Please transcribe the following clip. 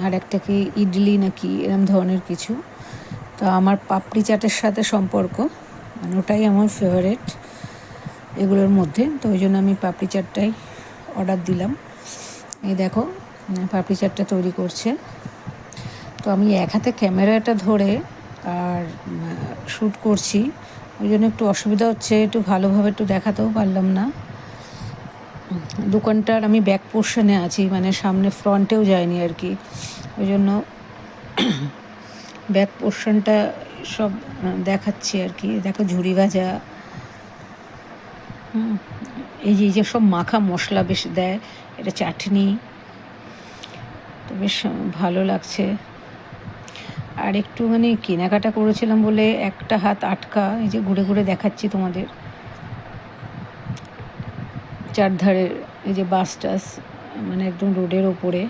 আর একটা কি ইডলি নাকি এরম ধরনের কিছু। তো আমার পাপড়ি চাটের সাথে সম্পর্ক, মানে ওটাই আমার ফেভারিট এগুলোর মধ্যে। তো ওই জন্য আমি পাপড়ি চাটটাই অর্ডার দিলাম। এই দেখো পাপড়ি চাটটা তৈরি করছে। তো আমি এক হাতে ক্যামেরাটা ধরে আর শ্যুট করছি, ওই জন্য একটু অসুবিধা হচ্ছে, একটু ভালোভাবে একটু দেখাতেও পারলাম না। দোকানটার আমি ব্যাক পোর্শনে আছি, মানে সামনে ফ্রন্টেও যায়নি আর কি, ওই জন্য ব্যাক পোর্শনটা সব দেখাচ্ছি আর কি। দেখো ঝুরি ভাজা, এই যে সব মাখা মশলা বেশ দেয়, এটা চাটনি, তো বেশ ভালো লাগছে। আর একটুখানি কেনাকাটা করেছিলাম বলে একটা হাত আটকা, এই যে ঘুরে ঘুরে দেখাচ্ছি তোমাদের চারধারে এই যে বাস টাস, মানে একদম রোডের ওপরে।